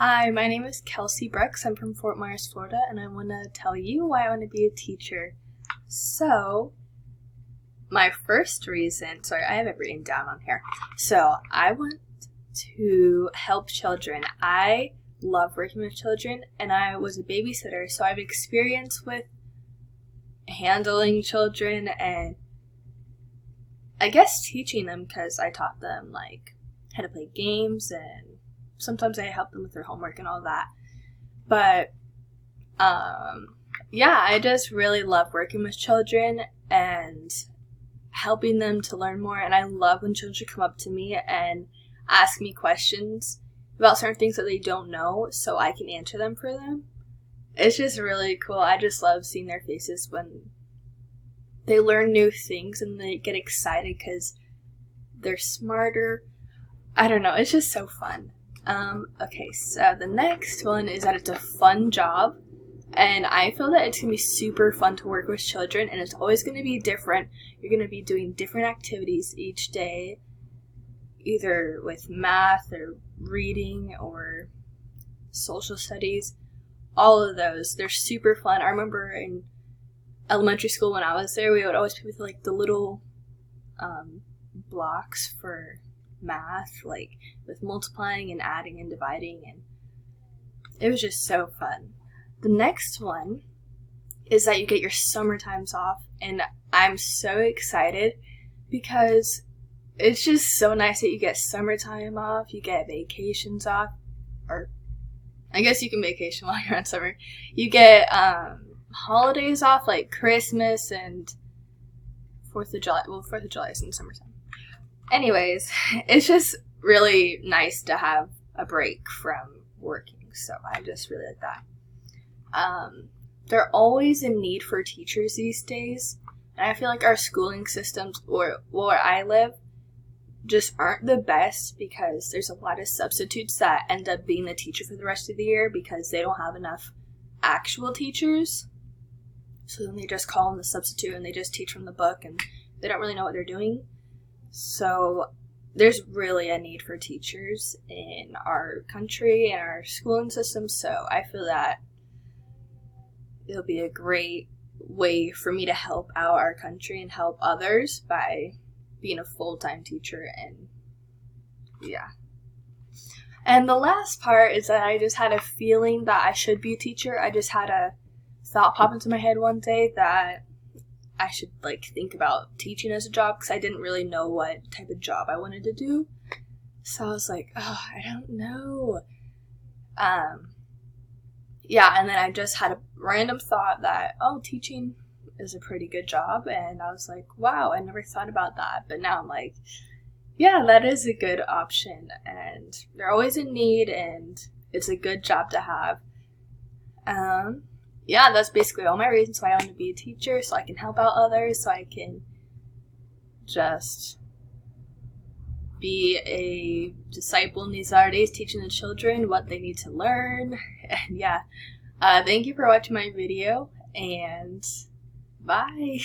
Hi, my name is Kelsey Brooks. I'm from Fort Myers, Florida, and I want to tell you why I want to be a teacher. So, my first reason, sorry, I have it written down on here. So, I want to help children. I love working with children, and I was a babysitter, so I have experience with handling children and I guess teaching them because I taught them like how to play games and sometimes I help them with their homework and all that. But yeah, I just really love working with children and helping them to learn more. And I love when children come up to me and ask me questions about certain things that they don't know so I can answer them for them. It's just really cool. I just love seeing their faces when they learn new things and they get excited because they're smarter. I don't know. It's just so fun. Okay, so the next one is that it's a fun job. And I feel that it's going to be super fun to work with children. And it's always going to be different. You're going to be doing different activities each day. Either with math or reading or social studies. All of those. They're super fun. I remember in elementary school when I was there, we would always play with like the little blocks for math, like with multiplying and adding and dividing, and it was just so fun. The next one is that you get your summer times off, and I'm so excited because it's just so nice that you get summertime off, you get vacations off, or I guess you can vacation while you're on summer. You get holidays off like Christmas and 4th of July. Well, 4th of July is in summertime. Anyways, it's just really nice to have a break from working, so I just really like that. They're always in need for teachers these days, and I feel like our schooling systems, or where I live, just aren't the best because there's a lot of substitutes that end up being the teacher for the rest of the year because they don't have enough actual teachers. So then they just call in the substitute and they just teach from the book and they don't really know what they're doing. So there's really a need for teachers in our country and our schooling system. So I feel that it'll be a great way for me to help out our country and help others by being a full-time teacher. And yeah. And the last part is that I just had a feeling that I should be a teacher. I just had a thought pop into my head one day that I should like think about teaching as a job because I didn't really know what type of job I wanted to do. So I was like, oh, I don't know. Yeah, and then I just had a random thought that, oh, teaching is a pretty good job. And I was like, wow, I never thought about that. But now I'm like, yeah, that is a good option. And they're always in need and it's a good job to have. Yeah, that's basically all my reasons why I want to be a teacher, so I can help out others, so I can just be a disciple in these latter days, teaching the children what they need to learn. And yeah, thank you for watching my video, and bye.